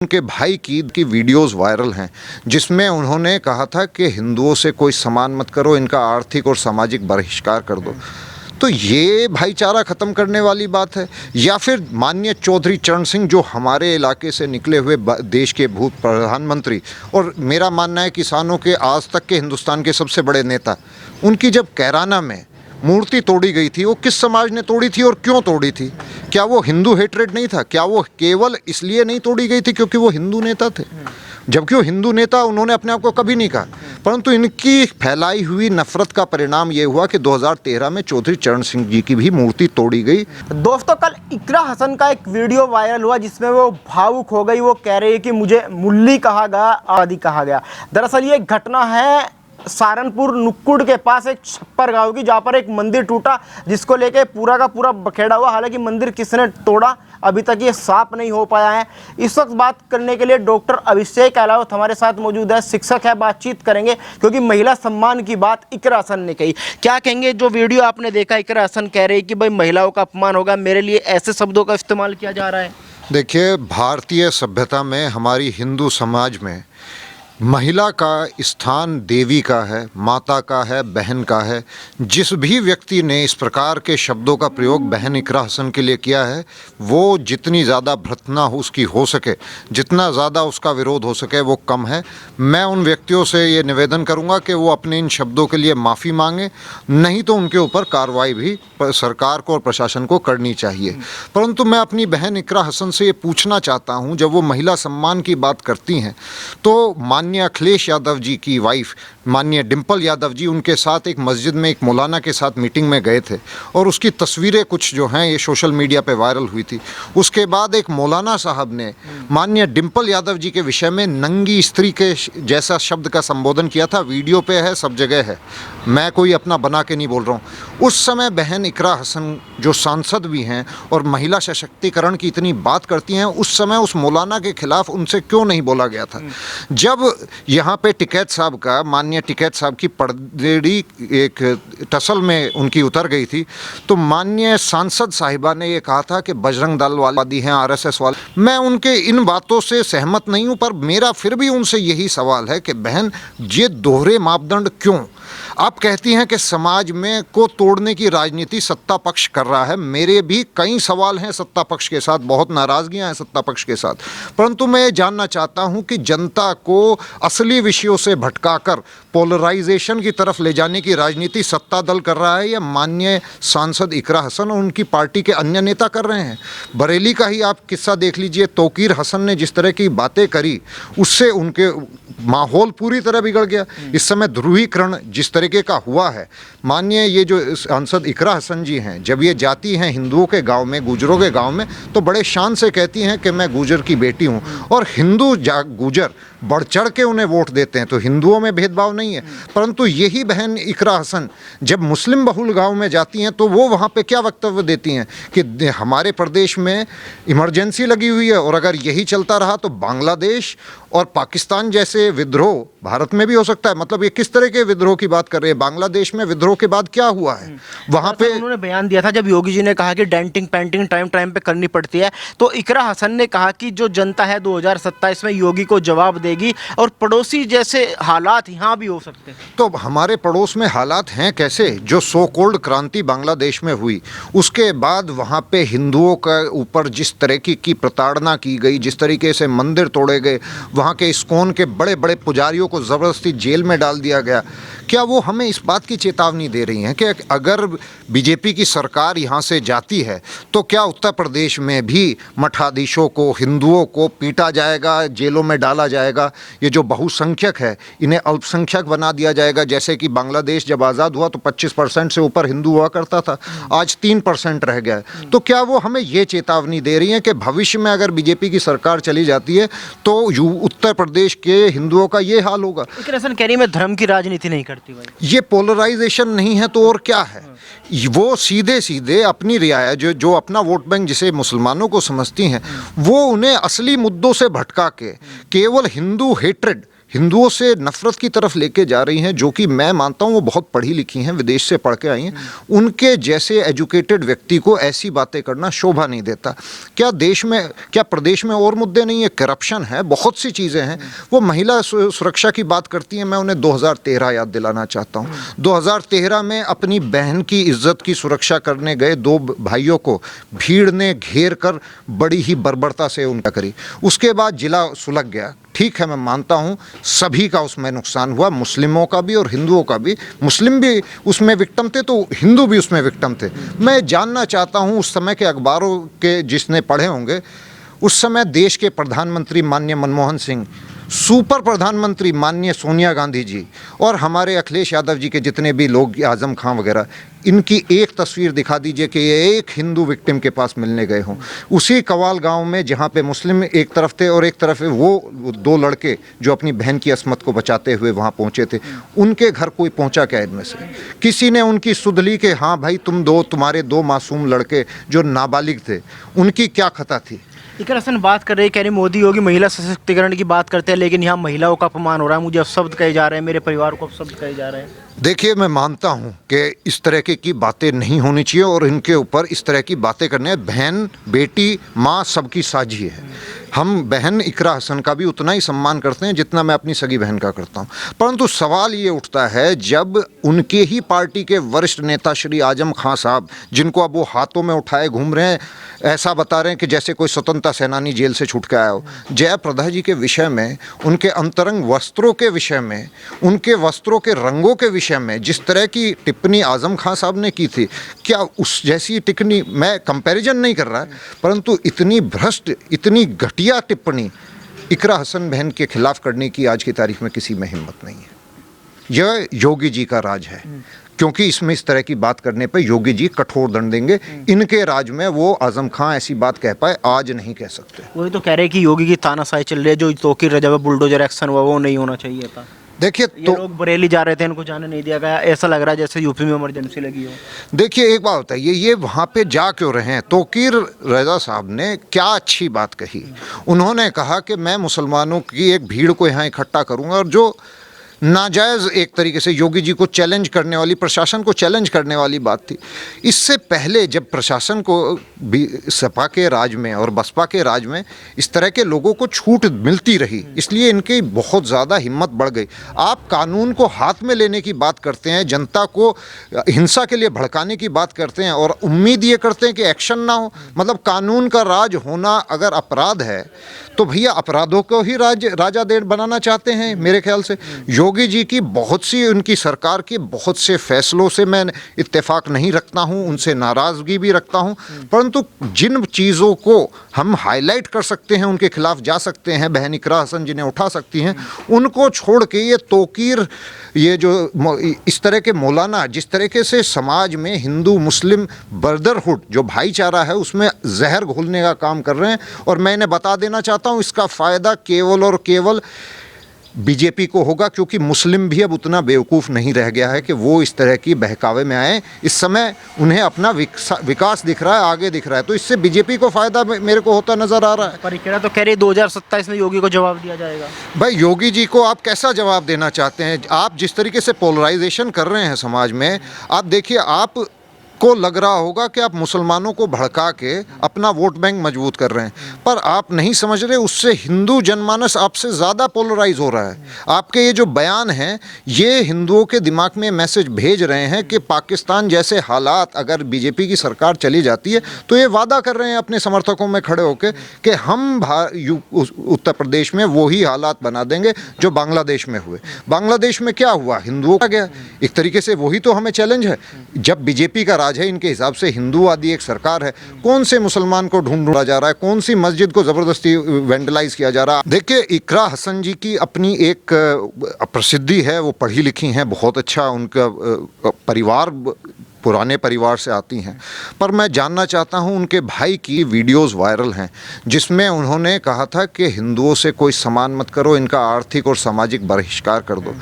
उनके भाई की वीडियोस वायरल हैं जिसमें उन्होंने कहा था कि हिंदुओं से कोई सम्मान मत करो, इनका आर्थिक और सामाजिक बहिष्कार कर दो। तो ये भाईचारा ख़त्म करने वाली बात है? या फिर माननीय चौधरी चरण सिंह जो हमारे इलाके से निकले हुए देश के भूत प्रधानमंत्री और मेरा मानना है किसानों के आज तक के हिंदुस्तान के सबसे बड़े नेता, उनकी जब कैराना में मूर्ति तोड़ी गई थी, वो किस समाज ने तोड़ी थी और क्यों तोड़ी थी? क्या वो हिंदू हेट्रेड नहीं था? क्या वो केवल इसलिए नहीं तोड़ी गई थी क्योंकि वो हिंदू नेता थे? जबकि वो हिंदू नेता उन्होंने अपने आप को कभी नहीं कहा, परंतु इनकी फैलाई हुई नफरत का परिणाम ये हुआ कि 2013 में चौधरी चरण सिंह जी की भी मूर्ति तोड़ी गई। दोस्तों, कल इकरा हसन का एक वीडियो वायरल हुआ जिसमें वो भावुक हो गई। वो कह रही है कि मुझे मुल्ली कहा गया, आदि कहा गया। दरअसल ये घटना है सहारनपुर नुक्कुड़ के पास एक छप्पर गांव की, जहां पर एक मंदिर टूटा जिसको लेके पूरा का पूरा बखेड़ा हुआ। हालांकि मंदिर किसने तोड़ा अभी तक ये साफ नहीं हो पाया है। इस वक्त बात करने के लिए डॉक्टर अभिषेक अहलावत हमारे साथ मौजूद है, शिक्षक है। बातचीत करेंगे क्योंकि महिला सम्मान की बात इकरा हसन ने कही। क्या कहेंगे? जो वीडियो आपने देखा, इकरा हसन कह रही कि भाई महिलाओं का अपमान होगा, मेरे लिए ऐसे शब्दों का इस्तेमाल किया जा रहा है। देखिए, भारतीय सभ्यता में, हमारी हिंदू समाज में महिला का स्थान देवी का है, माता का है, बहन का है। जिस भी व्यक्ति ने इस प्रकार के शब्दों का प्रयोग बहन इकरा हसन के लिए किया है, वो जितनी ज़्यादा भर्त्सना उसकी हो सके, जितना ज़्यादा उसका विरोध हो सके, वो कम है। मैं उन व्यक्तियों से ये निवेदन करूँगा कि वो अपने इन शब्दों के लिए माफ़ी मांगे, नहीं तो उनके ऊपर कार्रवाई भी सरकार को और प्रशासन को करनी चाहिए। परंतु मैं अपनी बहन इकरा हसन से ये पूछना चाहता हूँ, जब वो महिला सम्मान की बात करती हैं तो माननीय अखिलेश यादव जी की वाइफ माननीय डिंपल यादव जी उनके साथ एक मस्जिद में एक मौलाना के साथ मीटिंग में गए थे और उसकी तस्वीरें कुछ जो हैं ये सोशल मीडिया पे वायरल हुई थी। उसके बाद एक मौलाना साहब ने माननीय डिंपल यादव जी के विषय में नंगी स्त्री के जैसा शब्द का संबोधन किया था। वीडियो पे है, सब जगह है, मैं कोई अपना बना के नहीं बोल रहा हूँ। उस समय बहन इकरा हसन जो सांसद भी हैं और महिला सशक्तिकरण की इतनी बात करती हैं, उस समय उस मौलाना के खिलाफ उनसे क्यों नहीं बोला गया था? जब यहाँ पे टिकैत साहब का, माननीय टिकैत साहब की पगड़ी एक टसल में उनकी उतर गई थी, तो माननीय सांसद साहिबा ने ये कहा था कि बजरंग दल वाले हैं, आरएसएस वाले। मैं उनके इन बातों से सहमत नहीं हूँ, पर मेरा फिर भी उनसे यही सवाल है कि बहन, ये दोहरे मापदंड क्यों? आप कहती हैं कि समाज में को तोड़ने की राजनीति सत्ता पक्ष कर रहा है। मेरे भी कई सवाल हैं सत्ता पक्ष के साथ, बहुत नाराज़गियां हैं सत्ता पक्ष के साथ, परंतु मैं ये जानना चाहता हूं कि जनता को असली विषयों से भटकाकर पोलराइजेशन की तरफ ले जाने की राजनीति सत्ता दल कर रहा है या माननीय सांसद इकरा हसन और उनकी पार्टी के अन्य नेता कर रहे हैं? बरेली का ही आप किस्सा देख लीजिए। तौकीर हसन ने जिस तरह की बातें करी, उससे उनके माहौल पूरी तरह बिगड़ गया। इस समय ध्रुवीकरण जिस तरीके का हुआ है, माननीय ये जो सांसद इकरा हसन जी हैं, जब ये जाती हैं हिंदुओं के गांव में, गुजरों के गांव में, तो बड़े शान से कहती हैं कि मैं गुजर की बेटी हूं, और हिंदू गुजर बढ़ चढ़ के उन्हें वोट देते हैं। तो हिंदुओं में भेदभाव नहीं है। परंतु यही बहन इकरा हसन जब मुस्लिम बहुल गांव में जाती हैं तो वो वहाँ पे क्या वक्तव्य देती हैं कि हमारे प्रदेश में इमरजेंसी लगी हुई है और अगर यही चलता रहा तो बांग्लादेश और पाकिस्तान जैसे विद्रोह भारत में भी हो सकता है। मतलब ये किस तरह के विद्रोह की बात कर रहे हैं? बांग्लादेश में विद्रोह के बाद क्या हुआ है वहाँ पे? उन्होंने बयान दिया था जब योगी जी ने कहा कि डेंटिंग पेंटिंग टाइम टाइम पे करनी पड़ती है, तो इकरा हसन ने कहा कि जो जनता है 2027 में योगी को जवाब देगी और पड़ोसी जैसे हालात यहाँ भी हो सकते हैं। तो हमारे पड़ोस में हालात हैं कैसे? जो सो कॉल्ड क्रांति बांग्लादेश में हुई, उसके बाद वहाँ पे हिंदुओं के ऊपर जिस तरह की प्रताड़ना की गई, जिस तरीके से मंदिर तोड़े गए, वहाँ के इस्कॉन के बड़े बड़े पुजारियों को ज़बरदस्ती जेल में डाल दिया गया, क्या वो हमें इस बात की चेतावनी दे रही हैं कि अगर बीजेपी की सरकार यहाँ से जाती है तो क्या उत्तर प्रदेश में भी मठाधीशों को, हिंदुओं को पीटा जाएगा, जेलों में डाला जाएगा? ये जो बहुसंख्यक है इन्हें अल्पसंख्यक बना दिया जाएगा? जैसे कि बांग्लादेश जब आज़ाद हुआ तो 25% से ऊपर हिंदू हुआ करता था, आज 3% रह गया है। तो क्या वो हमें ये चेतावनी दे रही हैं कि भविष्य में अगर बीजेपी की सरकार चली जाती है तो उत्तर प्रदेश के हिंदुओं का ये हाल होगा? कह रही मैं धर्म की राजनीति नहीं करती भाई। ये पोलराइजेशन नहीं है तो और क्या है? वो सीधे सीधे अपनी रियायत जो अपना वोट बैंक जिसे मुसलमानों को समझती हैं, वो उन्हें असली मुद्दों से भटका के केवल हिंदू हेट्रेड हिंदुओं से नफ़रत की तरफ लेके जा रही हैं, जो कि मैं मानता हूँ वो बहुत पढ़ी लिखी हैं, विदेश से पढ़ के आई हैं। उनके जैसे एजुकेटेड व्यक्ति को ऐसी बातें करना शोभा नहीं देता। क्या प्रदेश में और मुद्दे नहीं है? करप्शन है, बहुत सी चीज़ें हैं। वो महिला सुरक्षा की बात करती हैं, मैं उन्हें 2013 याद दिलाना चाहता हूँ। 2013 में अपनी बहन की इज्जत की सुरक्षा करने गए दो भाइयों को भीड़ ने घेर कर बड़ी ही बर्बरता से उनका करी। उसके बाद जिला सुलग गया। ठीक है, मैं मानता हूँ सभी का उसमें नुकसान हुआ, मुस्लिमों का भी और हिंदुओं का भी। मुस्लिम भी उसमें विक्टिम थे तो हिंदू भी उसमें विक्टिम थे। मैं जानना चाहता हूँ उस समय के अखबारों के जिसने पढ़े होंगे, उस समय देश के प्रधानमंत्री माननीय मनमोहन सिंह, सुपर प्रधानमंत्री माननीय सोनिया गांधी जी और हमारे अखिलेश यादव जी के जितने भी लोग, आजम खां वगैरह, इनकी एक तस्वीर दिखा दीजिए कि ये एक हिंदू विक्टिम के पास मिलने गए हों। उसी कवाल गांव में जहां पे मुस्लिम एक तरफ थे और एक तरफ वो दो लड़के जो अपनी बहन की अस्मत को बचाते हुए वहां पहुंचे थे, उनके घर कोई पहुंचा क्या इनमें से? किसी ने उनकी सुध ली कि हाँ भाई तुम्हारे दो मासूम लड़के जो नाबालिग थे, उनकी क्या खता थी? इकरा हसन बात कर रहे हैं, कह रहे मोदी योगी महिला सशक्तिकरण की बात करते हैं, लेकिन यहाँ महिलाओं का अपमान हो रहा है, मुझे अपशब्द कहे जा रहे हैं, मेरे परिवार को अपशब्द कहे जा रहे हैं। देखिए, मैं मानता हूं कि इस तरह की बातें नहीं होनी चाहिए और इनके ऊपर इस तरह की बातें करने, बहन, बेटी, माँ सबकी साझी है। हम बहन इकरा हसन का भी उतना ही सम्मान करते हैं जितना मैं अपनी सगी बहन का करता हूं। परंतु सवाल ये उठता है जब उनके ही पार्टी के वरिष्ठ नेता श्री आजम खां साहब, जिनको अब वो हाथों में उठाए घूम रहे हैं, ऐसा बता रहे हैं कि जैसे कोई स्वतंत्रता सेनानी जेल से छूट के आया हो, जयप्रदा जी के विषय में, उनके अंतरंग वस्त्रों के विषय में, उनके वस्त्रों के रंगों के विषय में जिस तरह की टिप्पणी आजम खां साहब ने की थी, क्या उस जैसी टिप्पणी, मैं कंपैरिजन नहीं कर रहा है, परंतु इतनी भ्रष्ट, इतनी घटिया टिप्पणी इकरा हसन बहन के खिलाफ करने की आज की तारीख में किसी में हिम्मत नहीं है। यह योगी जी का राज है, क्योंकि इसमें इस तरह की बात करने पर योगी जी कठोर दंड देंगे। इनके राज में वो आजम खां ऐसी बात कह पाए, आज नहीं कह सकते। वही तो कह रहे हैं कि योगी की तानाशाही चल रही है, जो तोकीर रजा में बुलडोजर एक्शन हुआ वो नहीं होना चाहिए था। देखिए, तो लोग बरेली जा रहे थे, इनको जाने नहीं दिया गया, ऐसा लग रहा है जैसे यूपी में इमरजेंसी लगी हो। देखिए, एक बात बताइए, ये वहाँ पे जा क्यों रहे हैं? तोकीर रजा साहब ने क्या अच्छी बात कही। उन्होंने कहा कि मैं मुसलमानों की एक भीड़ को यहाँ इकट्ठा करूँगा, और जो नाजायज़ एक तरीके से योगी जी को चैलेंज करने वाली, प्रशासन को चैलेंज करने वाली बात थी। इससे पहले जब प्रशासन को भी सपा के राज में और बसपा के राज में इस तरह के लोगों को छूट मिलती रही, इसलिए इनकी बहुत ज़्यादा हिम्मत बढ़ गई। आप कानून को हाथ में लेने की बात करते हैं, जनता को हिंसा के लिए भड़काने की बात करते हैं और उम्मीद ये करते हैं कि एक्शन ना हो। मतलब कानून का राज होना अगर अपराध है तो भैया अपराधों को ही राजा देश बनाना चाहते हैं। मेरे ख्याल से योगी जी की बहुत सी, उनकी सरकार के बहुत से फैसलों से मैं इत्तेफाक नहीं रखता हूं, उनसे नाराज़गी भी रखता हूं, परंतु जिन चीज़ों को हम हाईलाइट कर सकते हैं, उनके खिलाफ जा सकते हैं, बहन इकरा हसन जिन्हें उठा सकती हैं, उनको छोड़ के ये तोकीर, ये जो इस तरह के मौलाना, जिस तरीके से समाज में हिंदू मुस्लिम ब्रदरहुड जो भाईचारा है उसमें जहर घोलने का काम कर रहे हैं। और मैं इन्हें बता देना चाहता हूँ, इसका फ़ायदा केवल और केवल बीजेपी को होगा, क्योंकि मुस्लिम भी अब उतना बेवकूफ़ नहीं रह गया है कि वो इस तरह की बहकावे में आए। इस समय उन्हें अपना विकास दिख रहा है, आगे दिख रहा है, तो इससे बीजेपी को फ़ायदा मेरे को होता नज़र आ रहा है। पर इकरा तो कह रही 2027 में योगी को जवाब दिया जाएगा। भाई, योगी जी को आप कैसा जवाब देना चाहते हैं? आप जिस तरीके से पोलराइजेशन कर रहे हैं समाज में, आप देखिए, आप को लग रहा होगा कि आप मुसलमानों को भड़का के अपना वोट बैंक मजबूत कर रहे हैं, पर आप नहीं समझ रहे उससे हिंदू जनमानस आपसे ज़्यादा पोलराइज हो रहा है। आपके ये जो बयान हैं, ये हिंदुओं के दिमाग में मैसेज भेज रहे हैं कि पाकिस्तान जैसे हालात अगर बीजेपी की सरकार चली जाती है तो ये वादा कर रहे हैं अपने समर्थकों में खड़े होकर कि हम उत्तर प्रदेश में वही हालात बना देंगे जो बांग्लादेश में हुए। बांग्लादेश में क्या हुआ? हिंदुओं का गया। एक तरीके से वही तो हमें चैलेंज है। जब बीजेपी का है, इनके हिसाब से हिंदूवादी एक सरकार है, कौन से मुसलमान को ढूंढा जा रहा है, कौन सी मस्जिद को जबरदस्ती वेंडलाइज किया जा रहा है? देखिए, इकरा हसन जी की अपनी एक प्रसिद्धि है, वो पढ़ी लिखी हैं, बहुत अच्छा उनका परिवार, पुराने परिवार से आती हैं, पर मैं जानना चाहता हूं, उनके भाई की वीडियोस वायरल हैं जिसमें उन्होंने कहा था कि हिंदुओं से कोई सम्मान मत करो, इनका आर्थिक और सामाजिक बहिष्कार कर दो।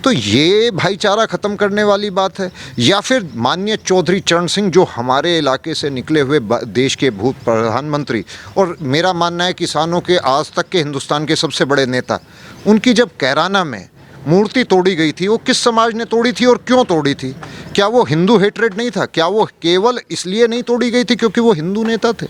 तो ये भाईचारा ख़त्म करने वाली बात है। या फिर माननीय चौधरी चरण सिंह जो हमारे इलाके से निकले हुए देश के भूत प्रधानमंत्री और मेरा मानना है किसानों के आज तक के हिंदुस्तान के सबसे बड़े नेता, उनकी जब कैराना में मूर्ति तोड़ी गई थी, वो किस समाज ने तोड़ी थी और क्यों तोड़ी थी? क्या वो हिंदू हेट्रेड नहीं था? क्या वो केवल इसलिए नहीं तोड़ी गई थी क्योंकि वो हिंदू नेता थे?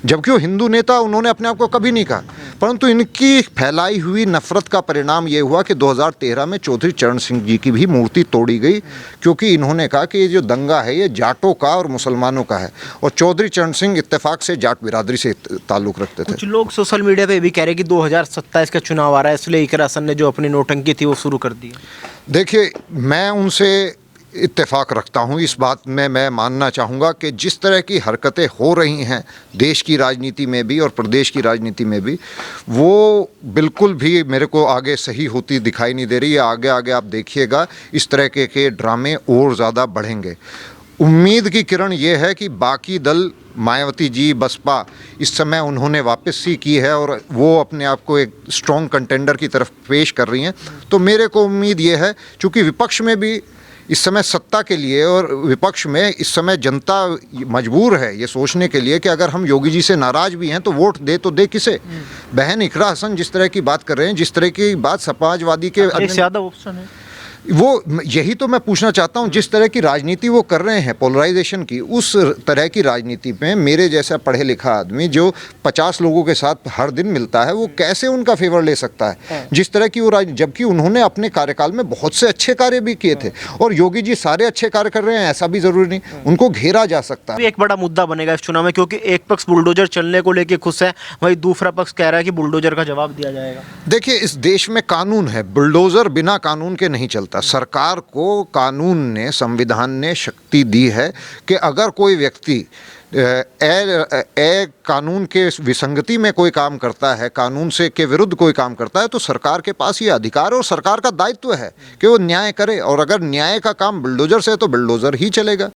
जबकि वो हिंदू नेता उन्होंने अपने आप को कभी नहीं कहा, परंतु इनकी फैलाई हुई नफरत का परिणाम ये हुआ कि 2013 में चौधरी चरण सिंह जी की भी मूर्ति तोड़ी गई, क्योंकि इन्होंने कहा कि ये जो दंगा है ये जाटों का और मुसलमानों का है। और चौधरी चरण सिंह इत्तेफाक से जाट बिरादरी से ताल्लुक़ रखते थे। कुछ लोग सोशल मीडिया पे भी कह रहे हैं कि 2027 का चुनाव आ रहा है, इसलिए इकरा हसन ने जो अपनी नौटंकी थी वो शुरू कर दी। देखिए, मैं उनसे इत्तेफाक रखता हूँ इस बात में। मैं मानना चाहूँगा कि जिस तरह की हरकतें हो रही हैं देश की राजनीति में भी और प्रदेश की राजनीति में भी, वो बिल्कुल भी मेरे को आगे सही होती दिखाई नहीं दे रही है। आगे आगे आप देखिएगा इस तरह के ड्रामे और ज़्यादा बढ़ेंगे। उम्मीद की किरण ये है कि बाकी दल, मायावती जी, बसपा, इस समय उन्होंने वापसी की है और वो अपने आप को एक स्ट्रॉन्ग कंटेंडर की तरफ पेश कर रही हैं। तो मेरे को उम्मीद ये है, चूँकि विपक्ष में भी इस समय सत्ता के लिए और विपक्ष में इस समय जनता मजबूर है ये सोचने के लिए कि अगर हम योगी जी से नाराज भी हैं तो वोट दे तो दे किसे? बहन इकरा हसन जिस तरह की बात कर रहे हैं, जिस तरह की बात समाजवादी के ज़्यादा ऑप्शन है वो, यही तो मैं पूछना चाहता हूँ। जिस तरह की राजनीति वो कर रहे हैं पोलराइजेशन की, उस तरह की राजनीति में मेरे जैसा पढ़े लिखा आदमी जो 50 लोगों के साथ हर दिन मिलता है, वो कैसे उनका फेवर ले सकता है? जिस तरह की वो जबकि उन्होंने अपने कार्यकाल में बहुत से अच्छे कार्य भी किए थे और योगी जी सारे अच्छे कार्य कर रहे हैं, ऐसा भी ज़रूरी नहीं, उनको घेरा जा सकता है। एक बड़ा मुद्दा बनेगा इस चुनाव में, क्योंकि एक पक्ष बुलडोजर चलने को लेकर खुश है, वहीं दूसरा पक्ष कह रहा है कि बुलडोजर का जवाब दिया जाएगा। देखिए, इस देश में कानून है, बुलडोज़र बिना कानून के नहीं चलता। सरकार को कानून ने, संविधान ने शक्ति दी है कि अगर कोई व्यक्ति कानून के विसंगति में कोई काम करता है, कानून से के विरुद्ध कोई काम करता है, तो सरकार के पास ये अधिकार और सरकार का दायित्व है कि वो न्याय करे। और अगर न्याय का काम बुलडोजर से है तो बुलडोजर ही चलेगा।